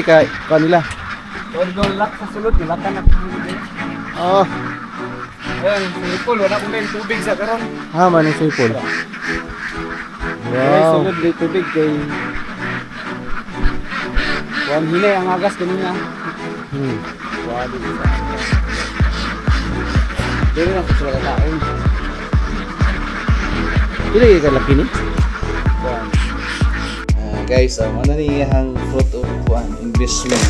Kanila. Lock sa sulod, nilakan na sulod. Oh, Ayan, swimming pool, wala kong ganyan tubig sa karon. man yung swimming pool. Ay, Wow. sulod di tubig kay Juan Hine ang agas kanina. Wali sa. Dili na sa taon. Pila ka laki ni? Juan. Guys, ano ni ang fruit of investment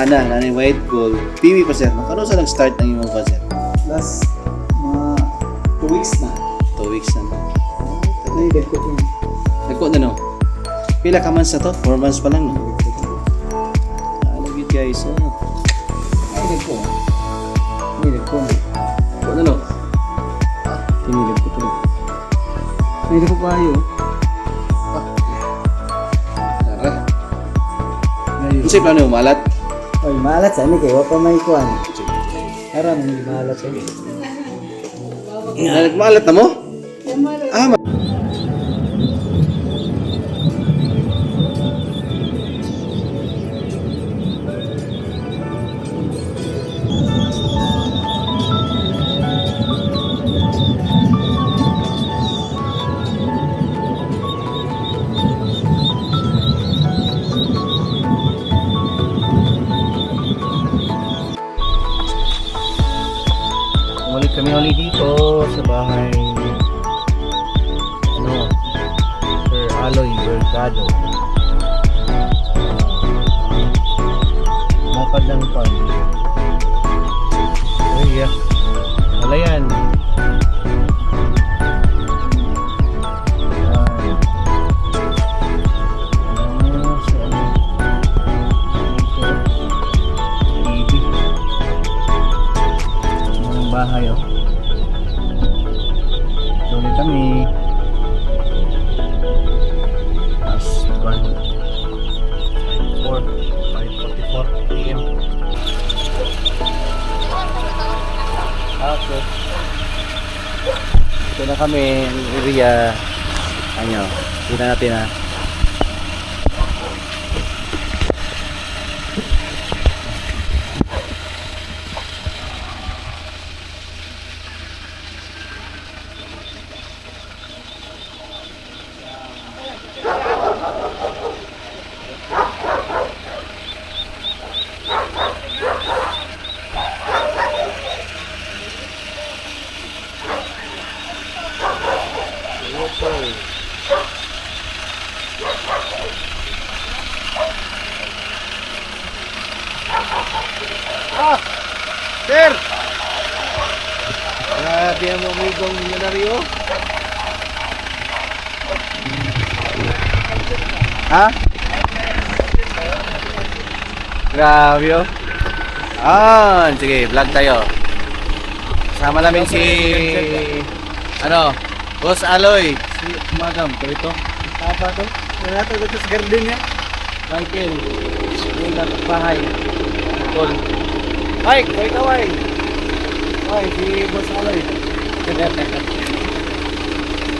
na ni white gold. PB pa sir. Kano sa nag-start ng imong pa sir? Last mga 2 weeks na. 2 weeks na. Naibig ko yun. Nagko na no. Pila ka months na to? 4 months pa lang no. Lagi guys. Naibig ko. Naibig ko. Ko na no. Tinilip ko to. Naibig ko kayo. Tara. Kasi plano mo malat? Oy, malat sa ni kay wa pa may kuan. Ara man di malat sa. Nagmalat na mo? Ah, Bumalik kami ulit dito sa bahay Sir Aloy Mercado. Mapad lang pa. Oh yeah. Wala yan. Bahay oh. Tuloy kami. As 5:44 PM. Okay. Ito na kami ang area. Ano? Tingnan natin ha. Sir! Grabe ang amigong milyonaryo. Ha? Grabe oh. Sige, vlog tayo. Kasama namin si Boss Aloy. Si Madam, ito. Apa to? Wala to dito sa garden niya. Michael. Yung nagpahay. Tol. Ay, kaway kaway. Oy, si Boss Aloy.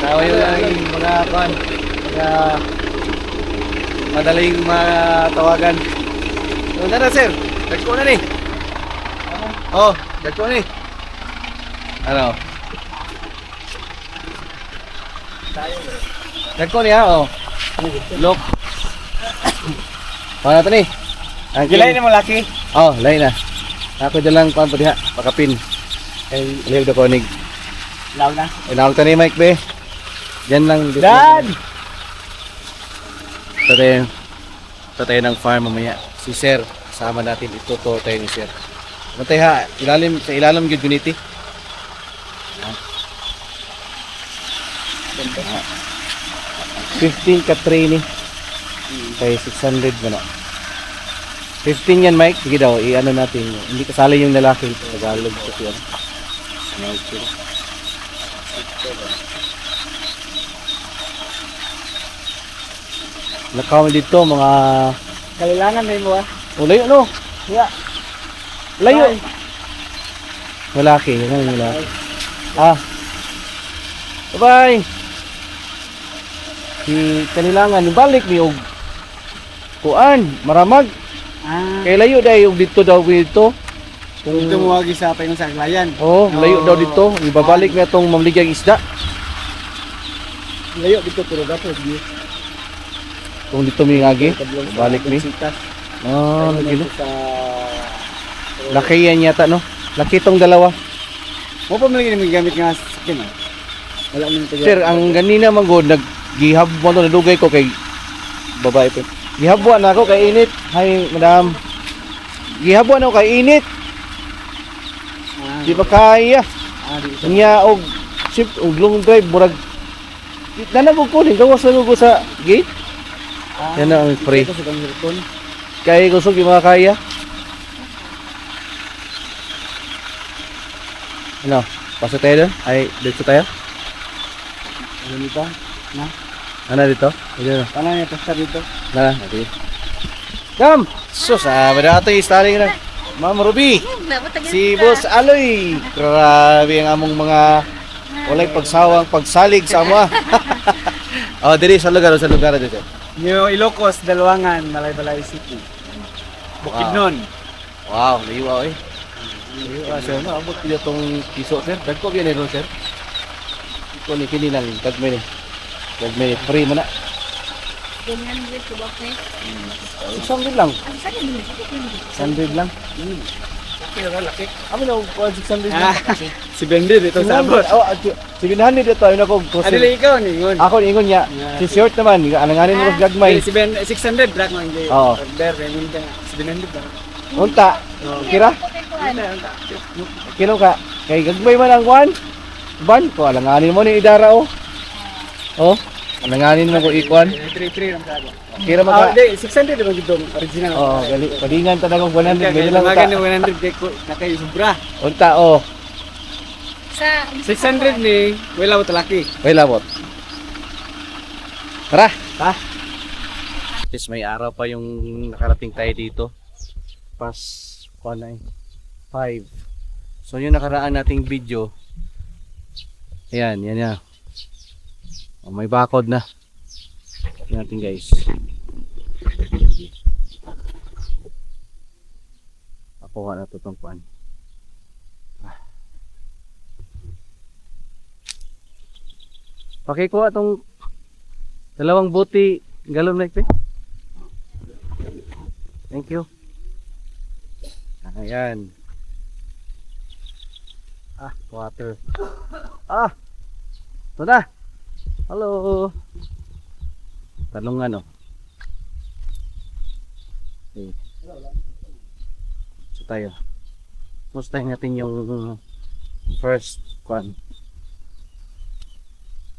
Kaway yung mga kan. Mga madaling matawagan. So, na sir. Dagko na ni. Oh, dagko ni. Ano? Dagko niya, oh. Look. Paano ito ni? Gilay ni mo laki. Oh, lain na. Ako dyan lang pa diha, pakapin. Ay, liw do konig. Law na. Inawag to ni Mike be. Diyan lang. Dad! Tatay ng farm mamaya. Si Sir, kasama natin ito tayo ni Sir. Matay ha, sa ilalim gyud unity. 15 ka training. Kay 600 ba na? 15 yan Mike, sige daw, i-ano natin. Hindi kasali yung lalaki, Tagalog kasi yan. Nakaw dito mga Kailangan na mo ah. layo no? Yeah. Layo. Lalaki, yan ang lalaki. Bye-bye. Si kanilangan balik ni og kuan, maramag. Kay layo dahil yung dito daw dito. Kung tumuwagi sa pa yung saglayan. Oh, layo daw dito. Ibabalik na itong mamligyang isda. Layo dito pero dapat di. Kung dito may ngagi, balik mi. Oh, gino. Sa Laki yan yata, no? Laki itong dalawa. mo pa man gini gamit nga sakin. Wala man taga. Sir, ang ganina man god naggihabon to nadugay ko kay babae po. Gihabuan ako kay init. Hay, madam. Gihabuan ako kay init. Di ba kaya? Di. Nya og shift og long drive murag nanabog ko din gawas lang ko sa gate. Yan na ang free. Ito sa Bangirton. Kaya gusto di mga kaya. Ano? Pasok tayo doon? Ay, dito tayo? Ano dito? Na. Ano dito? Dito. Kana niya testa dito. Na, dito. Come! Sus, dato yung styling na. Ma'am Ruby, si Boss Aloy. Grabe ang among mga walay pagsawang pagsalig sa amo. Oh, diri sa lugar dito. New Ilocos, Dalwangan, Malaybalay City. Bukidnon. Wow, liwa eh. Liwa sir, abot dito tong piso sir. Dagko gyud ni sir. Ito ni kini lang gagmay ni. Gagmay free man na. Ganyan with the box eh. 600 lang. Ang saan yun? 600 lang. Okay, laki. Amo na ko 600 Ah, lang. si Bendy dito sa abot. Oh, 700 dito ayun ako. Adili ikaw ni ngon. Ako ingon niya. Si short naman, alanganin mo gagmay. Si Ben 600 brak man di. Oo. Order ngon ka. 700 ba? Unta. Kira? Kilo ka. Kay gagmay man ang kwan. Ban ko alanganin mo ni idara oh. Oh, alanganin mo ko ikwan. 33 lang kada. Kira Ah, maka. di 600 lang gid original. Oh, gali. Padingan ta nagong 100 Kaya million lang tumagan ni ta. 100 kay ko nakay sobra. Unta oh. Sa 600 ni wala mo talaki. May labot. Tara, ha? Yes, may araw pa yung nakarating tayo dito. Pas 5. So yung nakaraan nating video. Ayan, yan yan. Oh, may bakod na. Tingnan natin guys. Ako na to tong kuan. Pakikuha tong dalawang buti galon na ito. Thank you. Ayan. Water. Ito na. Hello. Talungan oh. Okay. So tayo. Mustahin natin yung first one.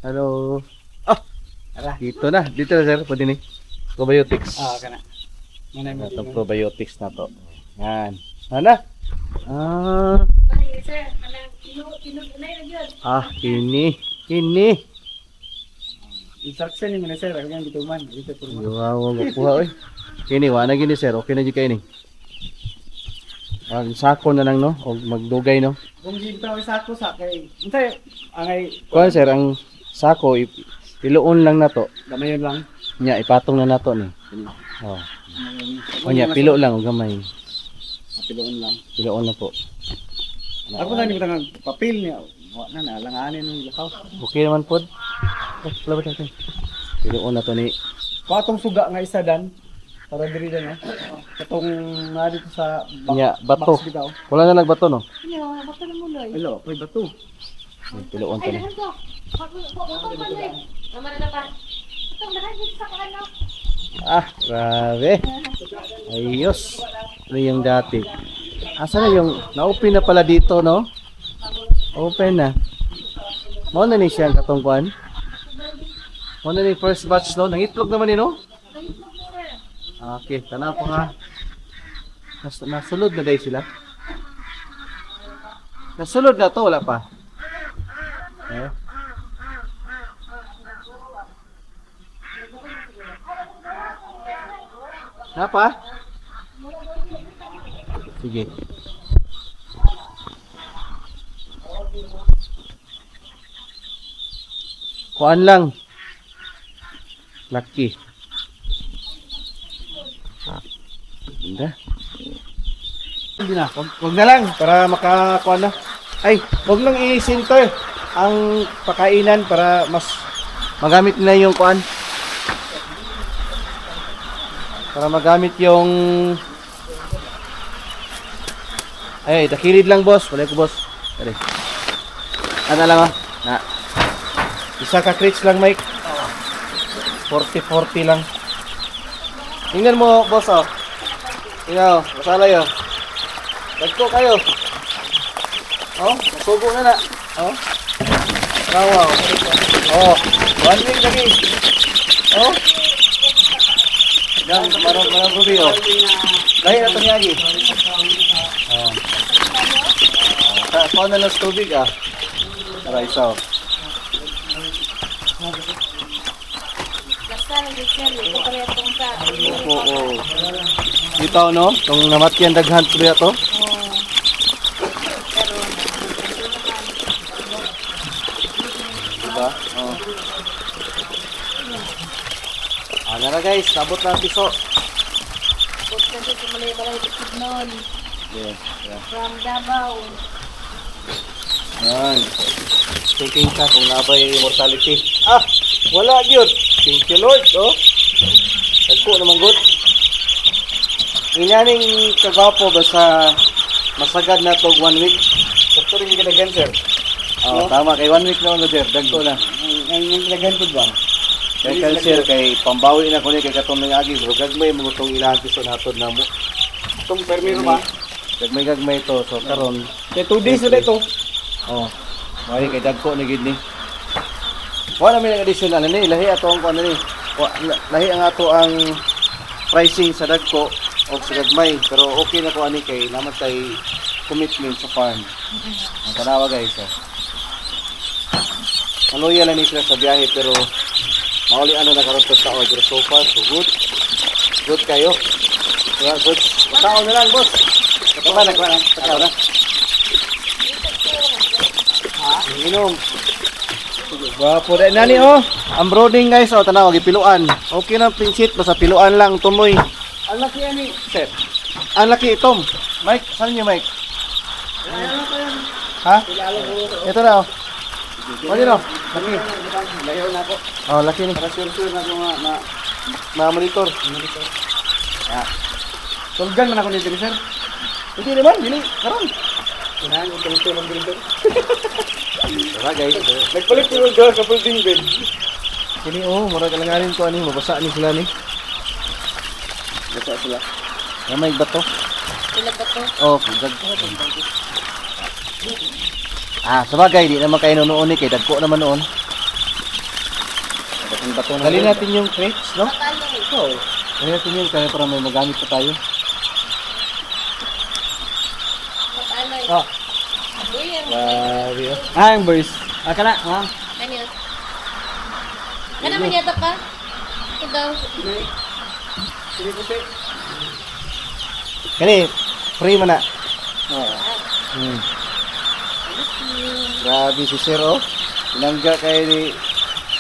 Hello. Ara. Dito na sir, pwede ni. Probiotics. Kana. Manay mo. Itong probiotics na to. Yan. Ano? sir, anang tinunay na yun. Ini. Instruction ni mana sir, ang gituman dito puro. Wow, kuha oy. Kini wa na gini sir, okay na jud kay ni. Ang sako na lang no, o magdugay no. Kung ginto sa ako sa kay unsay angay Kuha sir, ang sako piluon lang na to. gamayon lang. Nya ipatong na nato ni. Oh. O nya pilo lang og gamay. Piloon lang. Piluon na po. Ako na ni butang papel niya. Wa na nalanganin ng lakaw. Okay naman pod. Labat natin. Piluon na to ni. Patong suga nga isa dan para diri dan katong nga dito sa Nya bato. box bitaw. Wala na nagbato no. Ano, baka na mo loy. Hello, pay bato. Piluon to Ay, ni. dahan ko. Pagkakang palay. Naman na pa. Itong dahan dito sa ano. Grabe. Ayos. Ano yung dati? Asa na yung na-open na pala dito, no? Open na. Mao na ni siya katungkuan. Mao na ni first batch, no? Nangitlog naman ni, no? Okay, tanaw ko nga. Nasulod na dahil sila. Nasulod na to, wala pa. Eh? Napa? Sige. Kuan lang. Lucky. Ganda. Hindi na. Wag na lang para makakuha na. Ay, wag lang i-center ang pakainan para mas magamit na yung kuan. Para magamit yung ay, dakilid lang boss. Wala ko boss. Dali. Ano lang na. Isa ka crates lang, Mike. 40-40 lang. Tingnan mo, boss, oh. Tingnan, masala yun. Dagko kayo. Oh, masugo na na. Oh. Wow. Oh, 1 week lagi. Oh. Yan, marang rubi, oh. Lahi na ito niya, lagi. Oh. Kau na lang tubig, ah. Tara, isa, oh. Basta nag-share ito kaya itong sa Oo. Dito, no? Itong namatyan daghan ko ito. Diba? Oo. Ano na guys, nabot na ang piso. Tapos kasi kumalay balay likid nun. Yeah, yeah. From Davao. Yan. Thinking ka kung nabay mortality. Ah! Wala yun. Thank you Lord. Oh. Nagpo naman good. Inyaning kagapo ba sa masagad na to 1 week? Sakto rin yung kinagan, sir. Oh, tama. Kay 1 week naman sir. Dagko na. Ang kinagan po ba? Kay cancer, kay pambawi na ko ni kay katong ng agi. Pero gagmay mo itong ilang piso natod na mo. Itong permiro ba? Gagmay to. So karon Kaya 2 days ulit ito. oh. Mari kay dagko ni gid ni. Wala may additional ni lahi ato ang kuan ni. Lahi ang ato ang pricing sa dagko o sa gagmay pero okay na ko ani kay naman tay commitment sa farm. Ang tanawa guys. Maloya lang ni sila sa biyahe pero mauli ano na karon sa taon pero so far so good. Good kayo. Yeah, good. Tao na lang boss. Katawa na. Inom. Gwapo dahil nani oh. Ang brooding guys oh, tanaw gipiluan. Okay na pinsit basta piluan lang tumoy. Ang laki yan eh. Sir. Ang laki Tom. Mike, saan niyo Mike? Ha? Ito na oh. Ano no? Laki. Layo na ako. Oh, laki ni. Para sure na ako Ma-monitor. Tulgan man ako nito, sir. Hindi naman, dili karon. Kinahan yung tulong dito. Tara guys. Nagpalit ko yung girl sa folding bed. Kini oh, murag alanganin ko ani mabasa ni sila ni. Basta sila. May bato. Sila ba to? Oh, dag. Ah, sabagay di naman kayo noon ni kay dagko naman noon. Batong bato na. Dali natin yung crates, no? Matalo eh. Oo. Dali natin yung kaya para may magamit pa tayo. Matalo eh. Oh, Uy, ang Grabe oh. ang boys. Akala, ha? ano yun? Ano man yata pa? Ito daw. Kani, free man na. Oo. Grabe si Sir oh. Inangga kay ni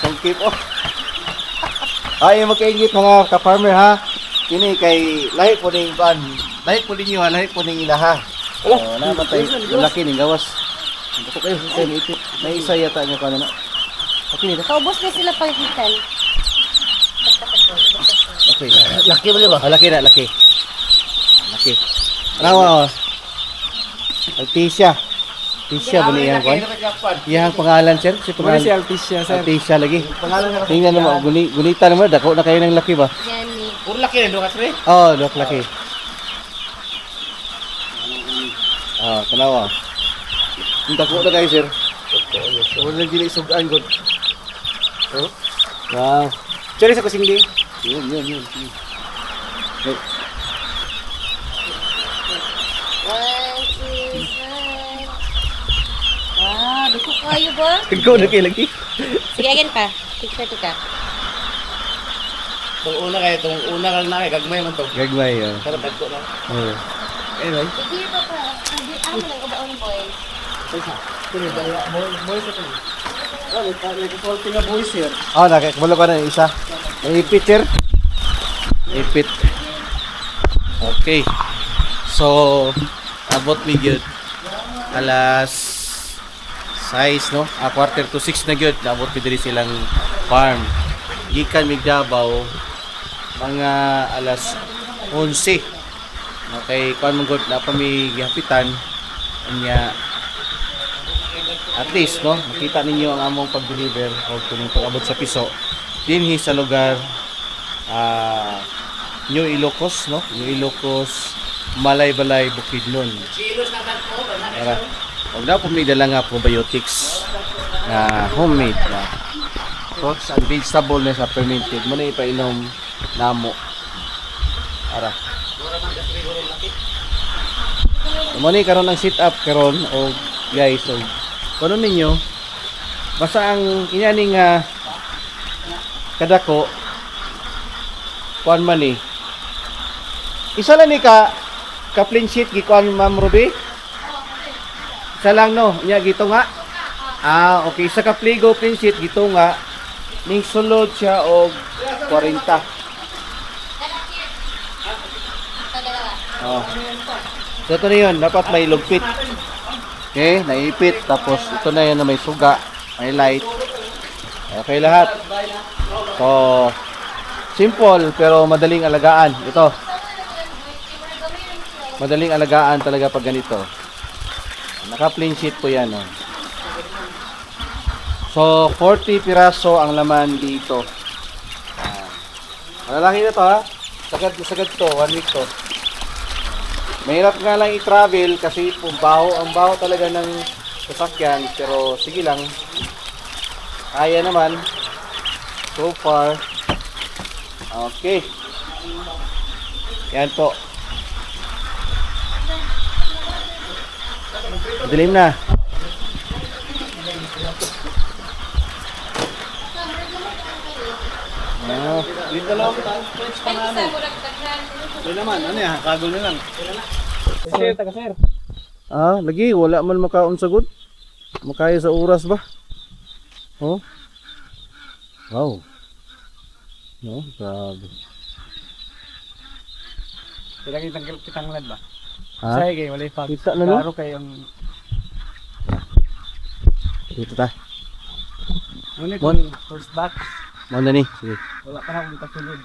Songkip oh. Ay magkaingit mga ka-farmer ha. Kini kay lahi po ning ban. Lahi po ninyo ha, lahi po ning ilaha. Oh, naman tayo. Laki ning gawas. Ito kayo sa ipit. May isa yata nga kana na. Okay nito. Kaubos na sila pagkitan. Okay. Laki ba ba? Laki na, laki. Laki. Ano? Altisha. Altisha ba niya kwan? Iyang pangalan sir? Si Wala si pangalan. Altisha, sir. Altisha lagi. Tingnan mo, gunita naman, dako na kayo ng laki ba? Yan eh. Puro laki na, Lucas, re? Oh, dok laki. Ah, kanawa. Ang dako na kayo sir. Wala nang gili sugaan god. Oh. Wow. Cherry sa kusing di. Yun. Okay. 1, 2, 3. Ah, dito kayo ba? Ikaw na kayo lagi. Sige, again pa. Picture to ka. Itong una kayo, itong una ka na kayo, gagmay man to. Gagmay oh. Pero tagko na. Oh. Anyway. Sige pa pa. Hindi, ano lang, ubaon boy. Kini daya, boys ito. Oh, may kasolti nga boys here. Oh, nakakabalo ka na ng isa. May ipit sir. Ipit. Okay. So, abot mi gyud alas 6 no? Quarter to 6 na gyud naabot mi diri silang farm. Gikan mi Davao mga alas 11. Okay, kuan man gud na pa mi gihapitan anya at least no makita ninyo ang among pag-deliver o kuning pag-abot sa piso dinhi sa lugar New Ilocos no, New Ilocos, Malay-Balay, Bukidnon. Tara. Huwag na po may dala nga probiotics na homemade na fruits and vegetable na sa fermented. Muna ipainom namo. Tara. Muna karon ang sit up karon o guys so kuno ninyo basta ang inyaning kadako kuan man ni isa lang ni ka clean sheet gikuan Ma'am Ruby isa lang no nya gito nga okay isa ka pligo clean sheet gito nga ning sulod siya og 40 so ito na yun dapat may lugpit okay naipit tapos ito na yun na may suga may light okay lahat so simple pero madaling alagaan ito madaling alagaan talaga pag ganito. Naka plain sheet po yan. Oh. So, 40 piraso ang laman dito. Malalaki na to ha. Sagad to. 1 week to. Mahirap nga lang i-travel kasi ang baho talaga ng sasakyan. Pero sige lang. Kaya naman. So far. Okay. Yan po. Dilim na. Dito lang. Hindi naman, ano yan, kagol na lang. Sir, taga sir. Lagi, wala man makaon sagod. Makaya sa oras ba? Oh. Wow. No, grabe. Kailangan kitang lad ba? Ha? Say kay wala pag. Kita na no? Klaro kay ang Dito ta. ngunit Mon. first batch. Mo na ni. Sige. Wala pa na akong kasunod.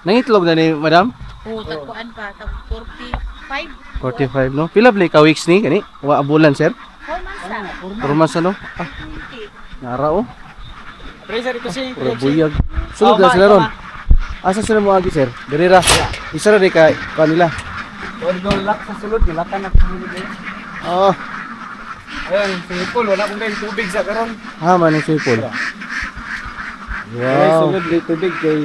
Nangitlog na ni madam? Oo, tagpuan pa. Tag 45. 45 no. Pila bli ka weeks ni kani? Wa abulan sir? 4 months na. Turmas ano? Nara oh. Pre sir ito si Puro buyag. Sulod na sila ron. Asa sila mo agi sir? Dirira. Isa ra di ka kanila. All lock sa sulod, nilatan na sulod eh. Oh, Ayan, swimming pool, wala pong kayong tubig sa karon. man ang sipol. Ay, Wow. sulod di tubig kay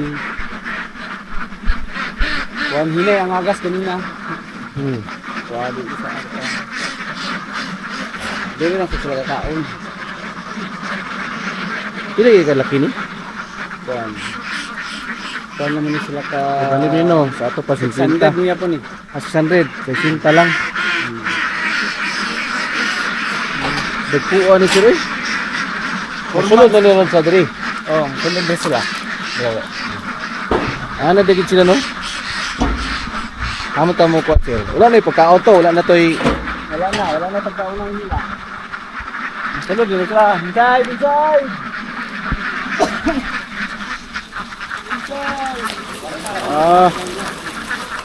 Juan Hinay ang agas kanina. Wali isa ata. Dili na sa sila taon. Pila yung kalaki ni? Juan. Juan naman ni sila ka. Ano din no? Sa ato pa 60. Sandad niya po ni. 600. 60 lang. Dagpuan ni sir eh. Sulod na nilang sa diri. Oh, sulod din sila. Dagit sila no? Amo ta mo ko sir. Wala na yung pagkaon to. Wala na to Wala na pagkaunang nila. Sulod din sila. Binsay!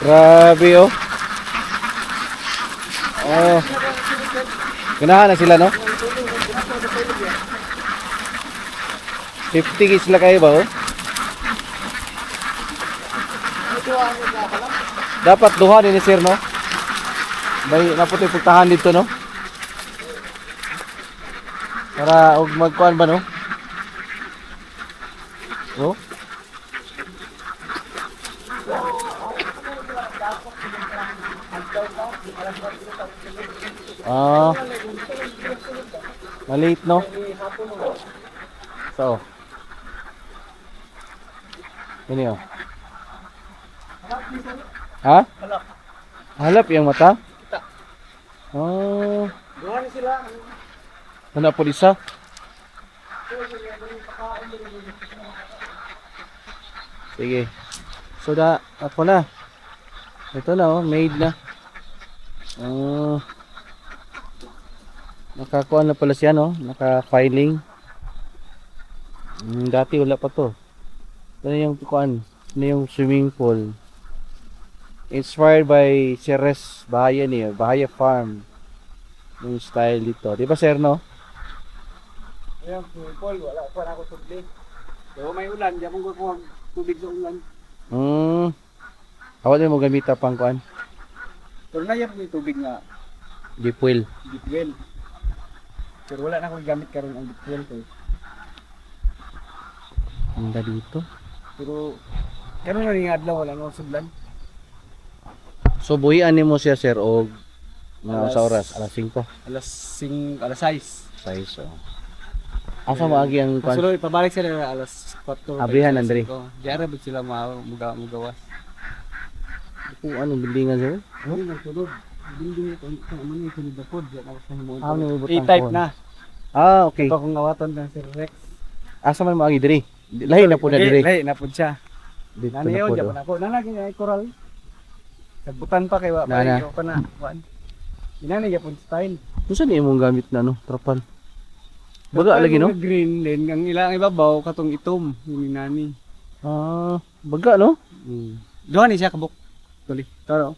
Grabe oh. Ganahan na sila no? 50 kids sila kayo ba oh? Dapat duha din ni sir no? May naputi pagtahan dito no? Para og magkuan ba no? Oh? Maliit no? So ini oh. Ha? Halap yung mata? Oh. Duha ni sila. Ano po isa? Sige. So ako na. Ito na oh, made na. Nakakuha na pala siya no, naka-filing. Dati wala pa to. Ano yung kuan? Ano yung swimming pool? Inspired by Ceres Bahaya niya, Bahaya Farm. Yung style dito. Di ba sir no? Ayan, Paul, wala pa na ako tubig. Pero may ulan, di akong kukuha tubig sa ulan. Awat mo gamita pang kuan? Pero na yan may tubig nga, Deep well. deep well. Pero wala na akong gamit karon ang deep well ko. Ang dito. Pero, karon na rin adlaw, wala na akong sudlan. So buhian mo siya sir og Alas- sa oras alas 5. Alas 6. Size oh. Asa mo agi ang kuan? Sulo, pabalik sila na alas 4. Abrihan, Andre. Diara ba sila magawas? Kung anong buildingan sir? Hindi nagsulod. Building ito, ano yung sunod na pod. Diyan ako sa himuon. Ah, may butang A-type kuwan. na. Ah, okay. Ito akong ngawaton ng Sir Rex. Asa man mo agi diri? Lahi na po na diri. Lahi na po siya. Dito Nani na yun, po. diyan ako. Nanagin ay koral. Nagbutan pa kay wa pa. Nana. Ikaw pa na. Wan. Inani yapon style. Unsa ni imong gamit na no? Trapal. Baga lagi no? Green din. Ang ilang ibabaw katong itom. Yung nani. Ah, baga no? Doon ni siya kabuk. Tuloy. Taro.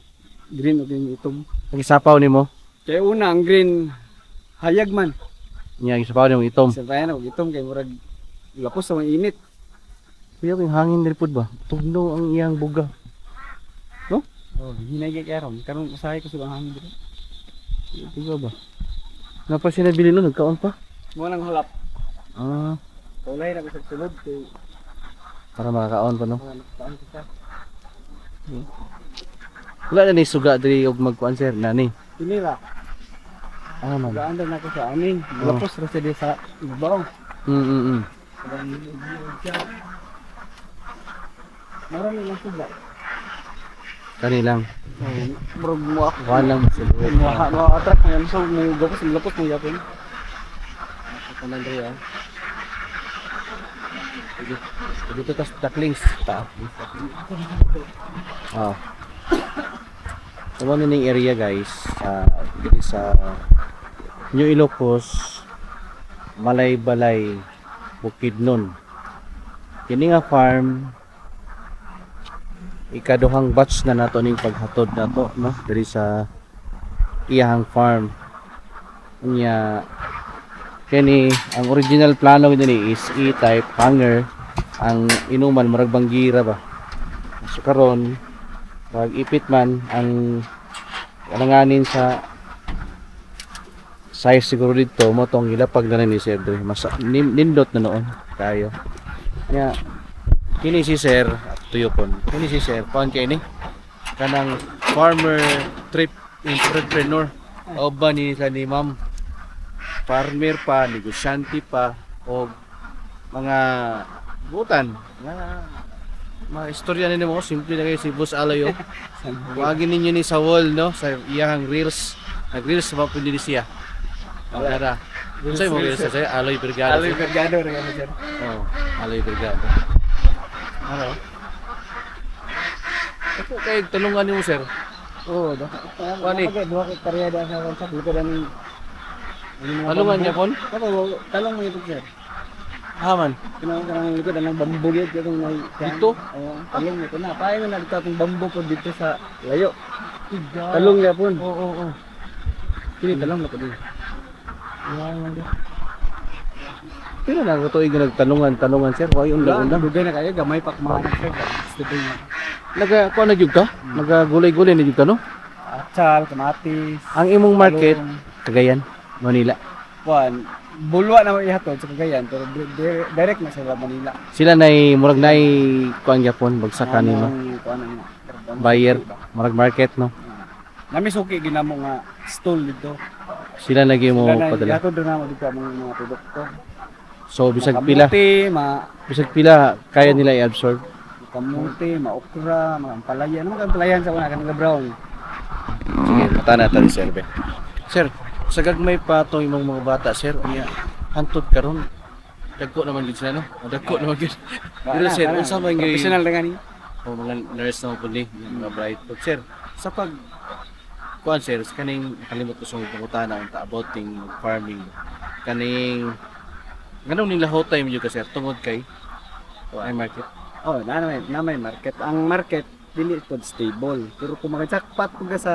Green o yung itom. Nagisapaw nimo. Kaya una ang green hayag man. Nya gisapaw nimo itom. Sa bayan ako itom kay murag lapos sa mga init. Kuya king hangin diri pud ba? Tugno ang iyang buga. Oh, hinay kay karon. Karon usahay ko sa hangin dito. Buga ba? Napa siya nabili no nagkaon pa? Mo nang halap. Ah, Kulay na ko sa sulod kay para makakaon pa no. mga naktaan ko siya. Wala na ni suga diri og magkuan sir nani. Pinira. Ah man. Gaanda na ko sa aning. Lapos ra siya di sa ibabaw. Mm. Marami lang sila. Kani lang. Murag mo ako. Kuan lang silhouette. Mo attract mo yan. So may gapos ang lapos mo yapon. Ako na diri ah. Dito tas taklings ta. Ah. So ano ning area guys, dito sa New Ilocos, Malay-Balay, Bukidnon. Kini nga farm ikaduhang batch na nato ning paghatod nato no diri sa iyahang farm. Nya kini ang original plano ni is E-type hanger, ang inuman murag banggira ba. So karon pag ipit man ang alanganin sa size siguro dito mo tong ilapag na ni Sir Dre. Mas nindot na noon kayo. Nya kini si Sir tuyopon. Kini si Sir kuan kay ni kanang farmer trip entrepreneur. O ba ni sa ni Ma'am farmer pa, negosyante pa o mga butan nga mga istorya ninyo mo simple na kayo si Boss Aloy oh. Wagin ninyo ni sa wall no sa iyang reels, nag-reels sa mga pwede siya magara sa'yo mo reels sa Aloy Brigada Aloy Vergado rin kami sir. oh, Aloy Brigada ano ito kayo tulungan niyo sir. Oo, Wani. Duha kay karyada sa kansa likodan ng Talungan niya pon talong mo ito sir. haman Kanang likod ang bambu dito yung may Dito? Oo, talong ito na. Paano na dito atong bambu po dito sa layo. Talong niya po. oo Kini talong na po din. pero na ko tuig nagtanungan sir why undang-undang Dugay na kayo gamay pa kumahan sir. Gusto niya. naga kuan na jud ka nagagulay-gulay na jud ka no Atsal, kamatis. ang imong market talong. Cagayan Manila Kuan, bulwa na ihatod sa Cagayan pero direct na sa Manila. sila nay murag nay kuan gyapon bagsakan nimo Kuan na. buyer murag market no Nami suki ginamo nga stall dito. sila lagi mo Sila na padala ihatod na mo dito ang mga produkto. so bisag pila kaya nila i-absorb Kamuti, maokra, mga ampalaya. Ano mga ampalayan sa una kanang brown? sige mata na tani sir be sir sa gagmay pa to imong mga bata sir unya hantod karon dagko naman gid sila no. Dagko naman gid. Pero sir, unsa man gyud professional na gani. o mga nurse naman po ni mga bright. But sir, sa pag kuan sir, kaning kalimot ko sa pangutana unta about ting farming. Kaning ganun nila hot time jud ka sir tungod kay ay market. Oh, na may market. Ang market dili pod stable. Pero kung makajakpat pud ka sa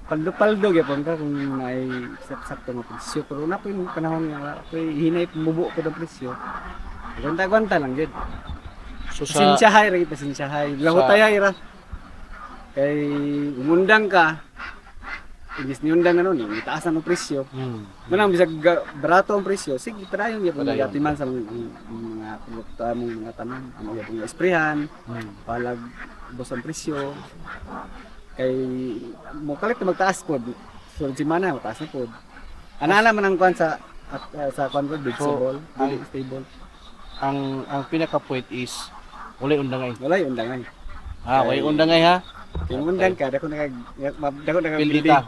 paldo-paldo gyapon ka kung may sakto nga presyo. Pero na po yung panahon nga ako'y hinay mubo ko ng presyo. Gwanta-gwanta lang gid. So sa Pasensyahay ra gid, pasensyahay. Lahutay ra. Kay umundang ka, imbis ni undang ano ni, itaas ang presyo. Manang bisag barato ang presyo, sige padayon gyapon Padayon. gatiman sa mga produkto mong mga tanom, ano gyapon nga esprehan, palag ubos ang presyo. Kay mo kalit na magtaas pod. So si mana mataas na pod. Ana man ang kwan sa kwan pod vegetable, dili stable. ang pinaka point is wala undangay. Wala yung undangan. Wala undangay ha. Yung undan ka, dako naka Pildi building. ka.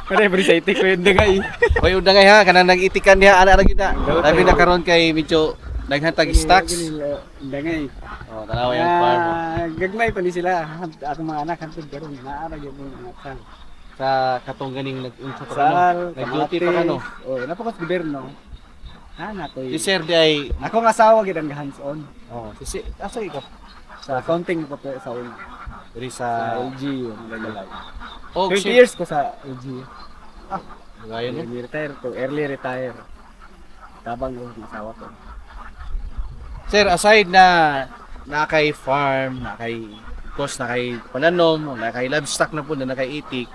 Kaya bari sa itik ko yung dangay. Wala undangay ha, kanang nag-itikan niya ana ra gid na. Labi na karon kay medyo naghantag stocks. Dangay. Oh, tanaw yung farm. Gagmay pa ni sila. Ako mga anak hantod karon naara gyud yung anak sa. Sa katong ganing nag-unsa pa Sal, nag-duty pa kano. Oh, napakos gobyerno. Nato Si Sir di ay Ako nga asawa gid ang hands on si asa ikaw sa accounting ko po sa una. diri Sa sa LG yung nagalay. oh 20 shit. years ko sa LG. Gayon no. Early retire. Tabang yung asawa ko. Sir, aside na kay farm, na kay cost, na kay pananom, na kay livestock na po, na kay itik,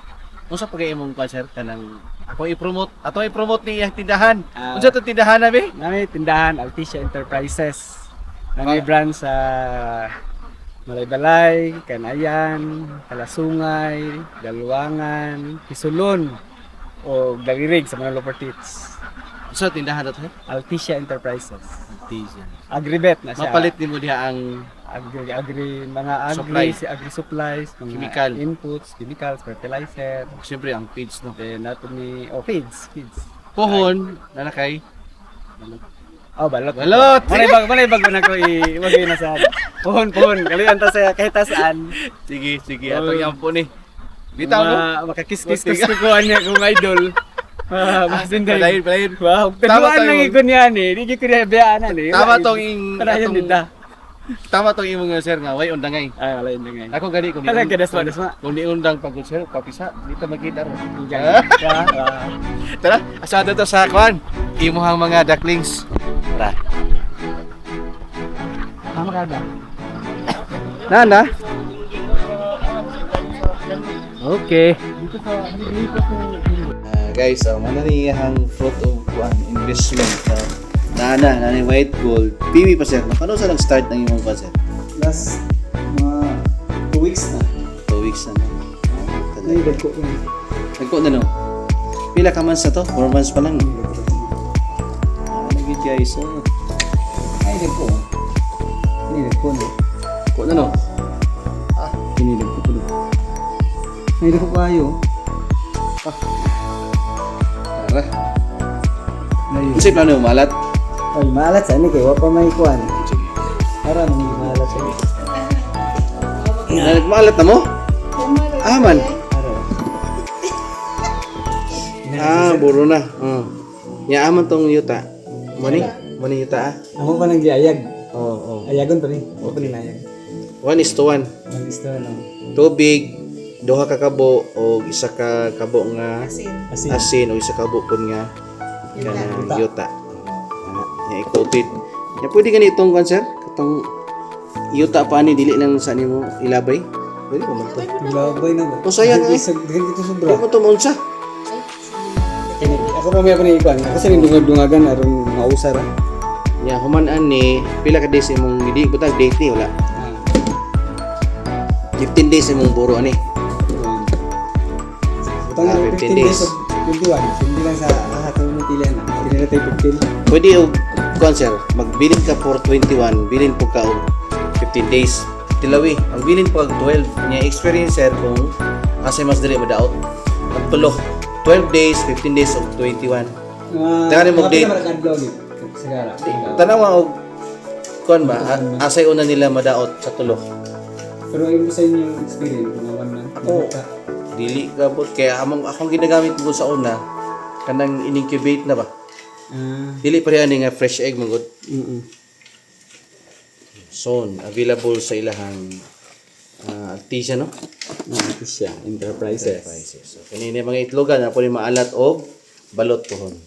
unsa pa kay imong kwan sir kanang ako i-promote ni iyang tindahan. Unsa to tindahan na be? Nami tindahan Altissia Enterprises. Nami branch sa Malaybalay, Kanayan, Kalasungay, Dalwangan, Kisulon, o Dalirig sa mga Lopertits. Unsa tindahan to sir? Altissia Enterprises. Artisan. Agribet na siya. Mapalit nimo diha ang Mga Supply. agri supplies, mga Chemical. inputs, chemicals, fertilizer. siyempre ang feeds no. Then nato ni feeds. Pohon na kay Oh, balot. Balot! Malay bag na ko iwagay na sa pohon. Kalian ta sa kahit saan. sige Oh. atong yampo ni. Bitaw no. Makakis-kis ko kuan niya kung idol. Masinday. Palayin. Wow, Tama taduan tayo. lang ikon yan eh. Di ko na bayaan eh. Tama tong ing Kanayan din ta. Tama tong imong sir nga way undangay. Ay, wala yun ngay. Ako gani kung Talaga dasma. Kung di undang pag sir papisa dito magkita ro. Tara, asado to sa kwan. Imuhang mga ducklings. Tara. Tama ka ba? Nana. Okay. Guys, mananiyahang fruit of investment na ni white gold. PB pa sir. Kano sa nag-start ng imong pa sir? Last mga 2 weeks na. 2 weeks na. Naidag ko yun. Nagko na no. Pila ka months na to? 4 months pa lang. Nagit guys. Naidag ko. Naidag ko na. Ko na no. Naidag ko na. Naidag ko kayo. Tara. Kasi plano mo malat. Ay, maalat sa ni kay wa pa may kuan. Sige. Para nang maalat sa ni. Nagmalat na mo? Man. Buro na. Ya aman tong yuta. Mani yuta ah. Ako pa nang giayag. Oo. Ayagon pa ni. O pa ni ayag. 1:1. Ang isto na. Tubig, duha ka kabo o isa ka kabo nga Asin. asin o isa ka kabo pud nga kanang yuta. Ya i-coated. Ya pwede ganitong kan sir? Katong yuta pa ni dili lang sa nimo ilabay. Pwede pa man to. Labay na ba? O sayang eh. Dito Di sobra. mo to maunsa. Ako pa may pa ni ikuan. Kasi rin dungag-dungagan aron mausar. Ya human-an ni pila ka days imong hindi butang date ni wala. 15 days imong buro ani. Butang 15 days. 21. Hindi lang sa hatong mutilan. Hindi na tayo 15. Pwede og concert magbilin ka for 21, bilin po ka og 15 days. Tilawi, ang bilin po og 12 niya experiencer kung asa mas dili madaot. Ang tulo 12 days, 15 days og 21. Dali mo date. Sigara. Tanawa og kuan ba? Asay una nila madaot sa tulo. Pero yung sa inyong experience, mga wanan. Ako, dili gabot kaya akong ginagamit mo sa una kanang in-incubate na ba. Dili pa rin nga fresh egg mo gud. Son available sa ilahang artisan no. Siya, enterprises. Prices. So kanina mga itlogan na pwede maalat og balot pohon.